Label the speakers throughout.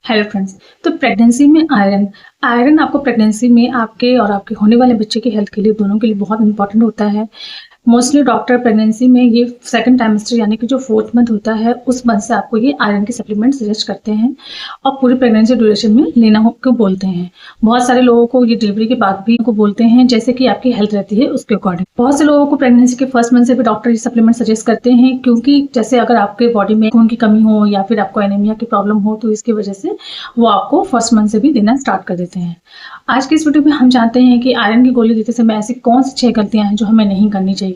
Speaker 1: Hello friends. तो pregnancy में iron iron आपको प्रेगनेंसी में आपके और आपके होने वाले बच्चे की हेल्थ के लिए दोनों के लिए बहुत इंपॉर्टेंट होता है। मोस्टली डॉक्टर प्रेगनेंसी में ये सेकंड ट्राइमेस्टर यानी कि जो फोर्थ मंथ होता है उस मंथ से आपको ये आयरन की सप्लीमेंट सजेस्ट करते हैं और पूरी प्रेगनेंसी ड्यूरेशन में लेना को बोलते हैं। बहुत सारे लोगों को ये डिलीवरी के बाद भी को बोलते हैं, जैसे कि आपकी हेल्थ रहती है उसके अकॉर्डिंग। बहुत से लोगों को प्रेगनेंसी के फर्स्ट मंथ से भी डॉक्टर ये सप्लीमेंट सजेस्ट करते हैं, क्योंकि जैसे अगर आपके बॉडी में खून की कमी हो या फिर आपको एनीमिया की प्रॉब्लम हो तो इसकी वजह से वो आपको फर्स्ट मंथ से भी देना स्टार्ट कर देते हैं। आज की इस वीडियो में हम जानते हैं कि आयरन की गोली देते समय ऐसी कौन सी 6 गलतियां हैं जो हमें नहीं करनी चाहिए।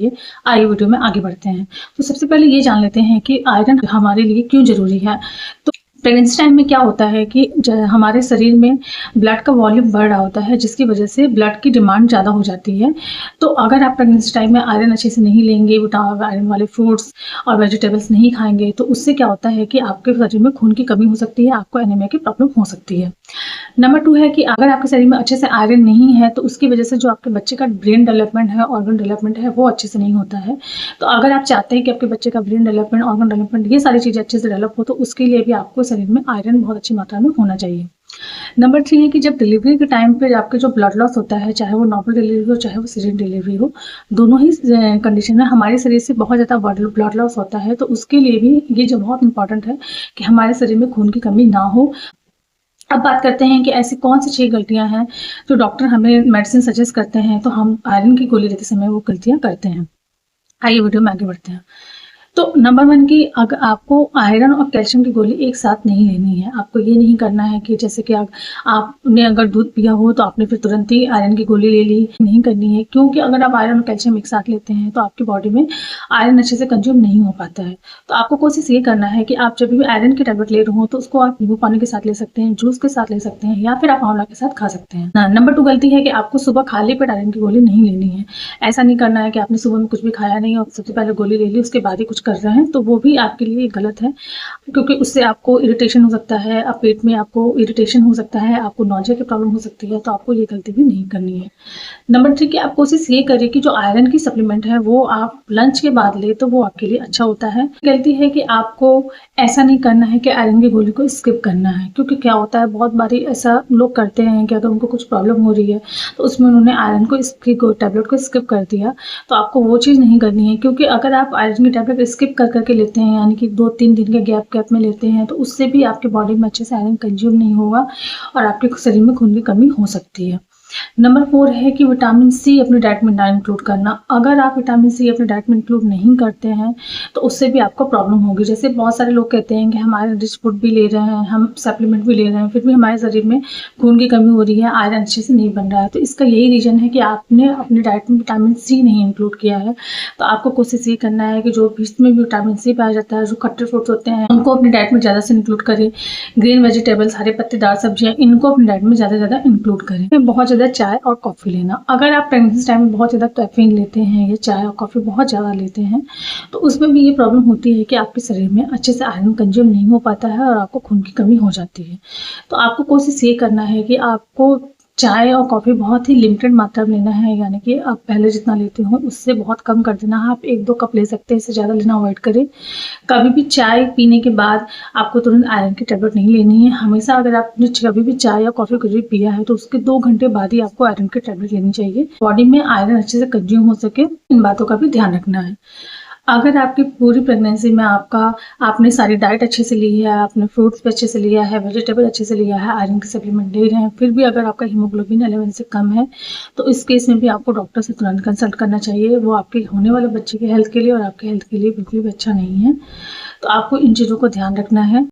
Speaker 1: आइए वीडियो में आगे बढ़ते हैं। तो सबसे पहले ये जान लेते हैं कि आयरन हमारे लिए क्यों जरूरी है। तो प्रेगनेंसी टाइम में क्या होता है कि हमारे शरीर में ब्लड का वॉल्यूम बढ़ रहा होता है, जिसकी वजह से ब्लड की डिमांड ज़्यादा हो जाती है। तो अगर आप प्रेगनेंसी टाइम में आयरन अच्छे से नहीं लेंगे, आयरन वाले फ्रूट्स और वेजिटेबल्स नहीं खाएंगे, तो उससे क्या होता है कि आपके शरीर में खून की कमी हो सकती है, आपको एनीमिया की प्रॉब्लम हो सकती है। नंबर 2 है कि अगर आपके शरीर में अच्छे से आयरन नहीं है तो उसकी वजह से जो आपके बच्चे का ब्रेन डेवलपमेंट है, ऑर्गन डेवलपमेंट है, वो अच्छे से नहीं होता है। तो अगर आप चाहते हैं कि आपके बच्चे का ब्रेन डेवलपमेंट, ऑर्गन डेवलपमेंट, ये सारी चीज़ें अच्छे से डेवलप हो, तो उसके लिए भी आपको शरीर में आयरन बहुत अच्छी मात्रा में होना चाहिए। नंबर 3 है कि जब डिलीवरी के टाइम पे आपके जो ब्लड लॉस होता है, चाहे वो नॉर्मल डिलीवरी हो चाहे वो सीजर डिलीवरी हो, दोनों ही कंडीशन में हमारे शरीर से बहुत ज़्यादा ब्लड लॉस होता है। तो उसके लिए भी ये जो बहुत इंपॉर्टेंट है कि हमारे शरीर में खून की कमी ना हो। अब बात करते हैं कि ऐसी कौन सी 6 गलतियां हैं जो डॉक्टर हमें मेडिसिन सजेस्ट करते हैं तो हम आयरन की गोली लेते समय वो गलतियां करते हैं। आइए वीडियो में आगे बढ़ते हैं। तो नंबर 1 की अगर आपको आयरन और कैल्शियम की गोली एक साथ नहीं लेनी है। आपको ये नहीं करना है कि जैसे कि आपने अगर दूध पिया हो तो आपने फिर तुरंत ही आयरन की गोली ले ली, नहीं करनी है। क्योंकि अगर आप आयरन और कैल्शियम एक साथ लेते हैं तो आपकी बॉडी में आयरन अच्छे से कंज्यूम नहीं हो पाता है। तो आपको कोशिश ये करना है कि आप जब भी आयरन की टैबलेट ले रहे हो तो उसको आप नींबू पानी के साथ ले सकते हैं, जूस के साथ ले सकते हैं, या फिर आप आंवला के साथ खा सकते हैं। नंबर 2 गलती है कि आपको सुबह खाली पेट आयरन की गोली नहीं लेनी है। ऐसा नहीं करना है कि आपने सुबह में कुछ भी खाया नहीं और सबसे पहले गोली ले ली, उसके बाद ही कुछ कर रहे हैं, तो वो भी आपके लिए गलत है। क्योंकि उससे आपको इरिटेशन हो सकता है, आप पेट में आपको इरिटेशन हो सकता है, आपको नॉजिया की प्रॉब्लम हो सकती है। तो आपको ये गलती भी नहीं करनी है। नंबर 3 की आप कोशिश ये करिए कि जो आयरन की सप्लीमेंट है वो आप लंच के बाद ले तो वो आपके लिए अच्छा होता है। गलती है कि आपको ऐसा नहीं करना है कि आयरन की गोली को स्किप करना है। क्योंकि क्या होता है, बहुत बारी ऐसा लोग करते हैं कि अगर उनको कुछ प्रॉब्लम हो रही है तो उसमें उन्होंने आयरन को टैबलेट को स्किप कर दिया। तो आपको वो चीज़ नहीं करनी है, क्योंकि अगर आप आयरन की टैबलेट स्किप कर करके लेते हैं, यानी कि 2-3 दिन के गैप में लेते हैं, तो उससे भी आपकी बॉडी में अच्छे से आयरन कंज्यूम नहीं होगा और आपके शरीर में खून की कमी हो सकती है। नंबर 4 है कि विटामिन सी अपनी डाइट में ना इंक्लूड करना। अगर आप विटामिन सी अपनी डाइट में इंक्लूड नहीं करते हैं तो उससे भी आपको प्रॉब्लम होगी। जैसे बहुत सारे लोग कहते हैं कि हमारे रिच फूड भी ले रहे हैं, हम सप्लीमेंट भी ले रहे हैं, फिर भी हमारे शरीर में खून की कमी हो रही है, आयरन अच्छे से नहीं बन रहा है। तो इसका यही रीज़न है कि आपने अपनी डाइट में विटामिन सी नहीं इंक्लूड किया है। तो आपको कोशिश ये करना है कि जो भी इसमें विटामिन सी पाया जाता है, जो खट्टे फ्रूट्स होते हैं, उनको अपनी डाइट में ज़्यादा से इंक्लूड करें। ग्रीन वेजिटेबल्स, हरे पत्तेदार सब्जियाँ, इनको अपनी डाइट में ज़्यादा इंक्लूड करें। बहुत ज़्यादा चाय और कॉफ़ी लेना। अगर आप प्रेगनेंसी टाइम में बहुत ज़्यादा कैफीन लेते हैं या चाय और कॉफ़ी बहुत ज़्यादा लेते हैं तो उसमें भी ये प्रॉब्लम होती है कि आपके शरीर में अच्छे से आयरन कंज्यूम नहीं हो पाता है और आपको खून की कमी हो जाती है। तो आपको कोशिश ये करना है कि आपको चाय और कॉफ़ी बहुत ही लिमिटेड मात्रा में लेना है, यानी कि आप पहले जितना लेते हो उससे बहुत कम कर देना है। आप 1-2 कप ले सकते हैं, इससे ज़्यादा लेना अवॉइड करें। कभी भी चाय पीने के बाद आपको तुरंत आयरन की टैबलेट नहीं लेनी है। हमेशा अगर आपने कभी भी चाय या कॉफ़ी कुछ भी पिया है तो उसके 2 घंटे बाद ही आपको आयरन की टैबलेट लेनी चाहिए। बॉडी में आयरन अच्छे से कंज्यूम हो सके, इन बातों का भी ध्यान रखना है। अगर आपकी पूरी प्रेगनेंसी में आपने सारी डाइट अच्छे से ली है, आपने फ्रूट्स भी अच्छे से लिया है, वेजिटेबल अच्छे से लिया है, आयरन की सप्लीमेंट ले रहे हैं, फिर भी अगर आपका हीमोग्लोबिन 11 से कम है तो इस केस में भी आपको डॉक्टर से तुरंत कंसल्ट करना चाहिए। वो आपके होने वाले बच्चे की हेल्थ के लिए और आपके हेल्थ के लिए बिल्कुल भी अच्छा नहीं है। तो आपको इन चीज़ों को ध्यान रखना है।